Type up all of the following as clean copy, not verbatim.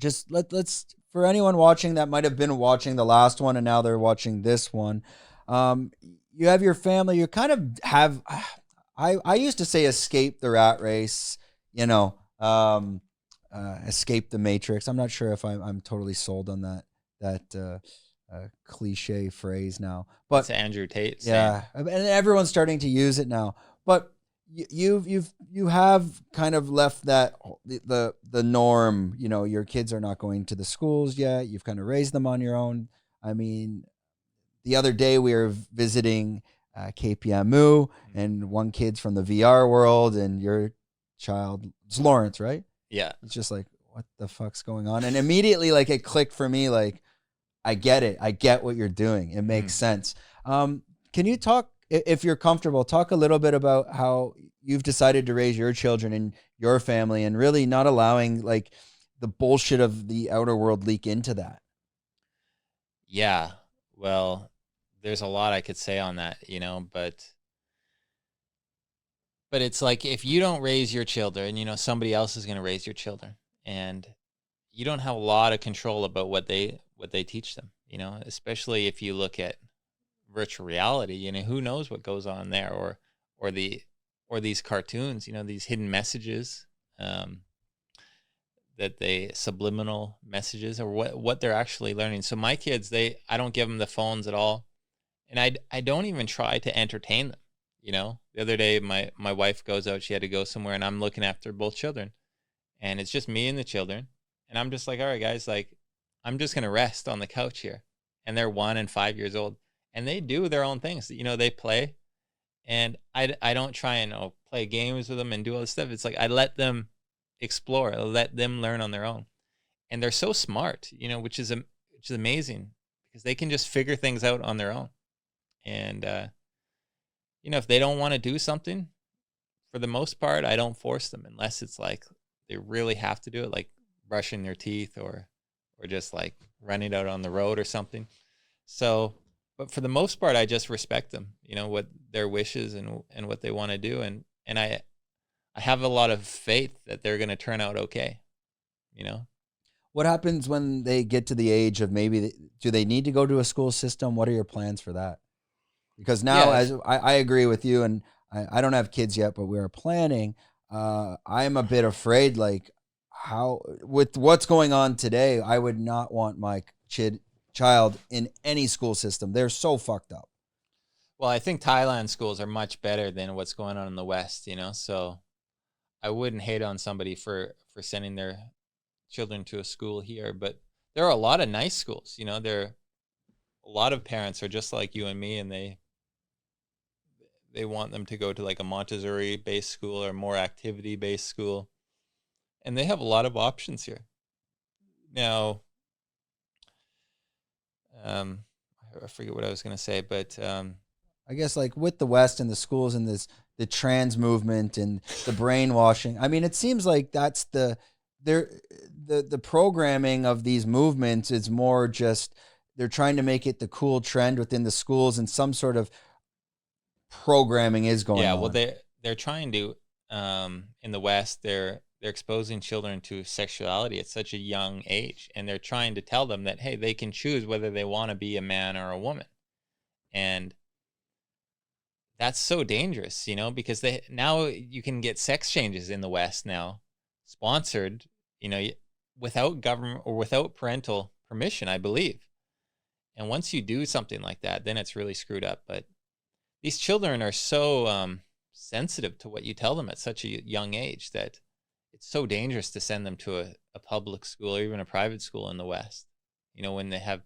just let's for anyone watching that might have been watching the last one and now they're watching this one. Um, you have your family. You kind of have. I used to say escape the rat race. You know, escape the matrix. I'm not sure if I'm totally sold on that cliche phrase now, That's but Andrew Tate saying. yeah, and everyone's starting to use it now. But you have kind of left that the norm. You know, your kids are not going to the schools yet. You've kind of raised them on your own. I mean, the other day we were visiting KPMU, and one kid's from the VR world, and your child, it's Lawrence, right? Yeah. It's just like, what the fuck's going on? And immediately, like, it clicked for me. Like, I get it. I get what you're doing. It makes sense. Can you talk, if you're comfortable, talk a little bit about how you've decided to raise your children and your family, and really not allowing like the bullshit of the outer world leak into that? Yeah. Well, there's a lot I could say on that, but it's like if you don't raise your children, somebody else is going to raise your children, and you don't have a lot of control about what they teach them, especially if you look at virtual reality, who knows what goes on there, or the or these cartoons, these hidden messages, um that they subliminal messages, or what they're actually learning. So my kids, I don't give them the phones at all, and I don't even try to entertain them. The other day my wife goes out, she had to go somewhere, and I'm looking after both children, and it's just me and the children, and I'm just like, all right guys, like, I'm just gonna rest on the couch here. And they're 1 and 5 years old, and they do their own things. They play, and I don't try and play games with them and do all this stuff. It's like I let them explore, I let them learn on their own, and they're so smart, which is amazing, because they can just figure things out on their own. And if they don't want to do something, for the most part, I don't force them, unless it's like they really have to do it, like brushing their teeth, or just like running out on the road or something. So, but for the most part, I just respect them, what their wishes and what they want to do, and I have a lot of faith that they're going to turn out okay, you know. What happens when they get to the age of maybe, do they need to go to a school system? What are your plans for that? Because now, Yeah, as I agree with you, and I don't have kids yet, but we are planning. I'm a bit afraid, like how with what's going on today, I would not want my child in any school system. They're so fucked up. well, I think Thailand schools are much better than what's going on in the West, so I wouldn't hate on somebody for sending their children to a school here, but there are a lot of nice schools. There a lot of parents are just like you and me, and they want them to go to like a Montessori based school or more activity based school, and they have a lot of options here. Now, um, I forget what I was going to say, but I guess like with the West and the schools and this the trans movement and the brainwashing. I mean, it seems like that's they're the programming of these movements is more just they're trying to make it the cool trend within the schools, and some sort of programming is going yeah, well, on. they're trying to, in the West, they're exposing children to sexuality at such a young age, and they're trying to tell them that, hey, they can choose whether they want to be a man or a woman, and that's so dangerous, because they now you can get sex changes in the West now, sponsored, you know, without government or without parental permission, I believe. And once you do something like that, then it's really screwed up. But these children are so sensitive to what you tell them at such a young age that it's so dangerous to send them to a public school or even a private school in the West, when they have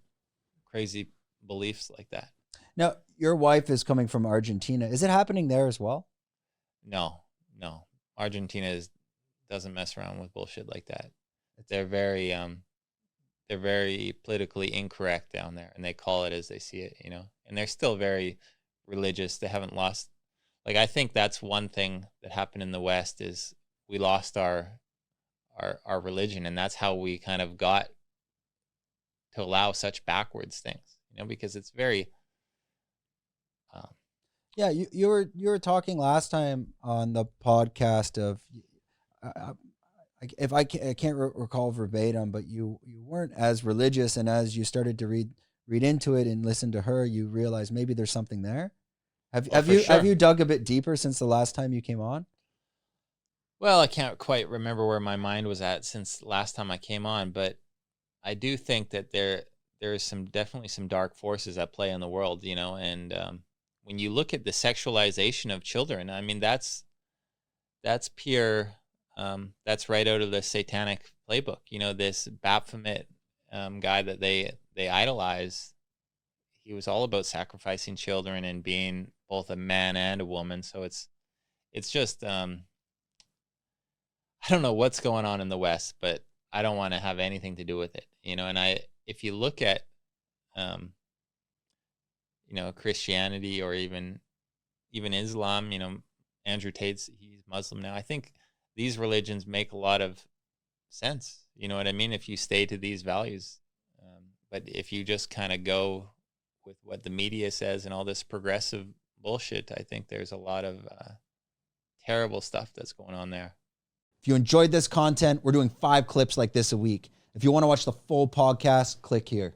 crazy beliefs like that. Now, your wife is coming from Argentina. Is it happening there as well? No, no. Argentina doesn't mess around with bullshit like that. They're very they're very politically incorrect down there, and they call it as they see it, And they're still very religious. They haven't lost, like, I think that's one thing that happened in the West is we lost our religion, and that's how we kind of got to allow such backwards things, because it's very um, Yeah, you were talking last time on the podcast of I, I can't recall verbatim, but you weren't as religious, and as you started to read into it and listen to her, you realized maybe there's something there. Oh, for sure. Have you dug a bit deeper since the last time you came on? Well, I can't quite remember where my mind was at since last time I came on, but I do think that there is definitely some dark forces at play in the world, and when you look at the sexualization of children, I mean that's pure, that's right out of the satanic playbook. This Baphomet guy that they idolize, he was all about sacrificing children and being both a man and a woman. So it's just I don't know what's going on in the West, but I don't want to have anything to do with it. And if you look at um, Christianity, or even Islam, Andrew Tate's, he's Muslim now. I think these religions make a lot of sense. You know what I mean? If you stay to these values, but if you just kind of go with what the media says and all this progressive bullshit, I think there's a lot of terrible stuff that's going on there. If you enjoyed this content, we're doing 5 clips like this a week. If you want to watch the full podcast, click here.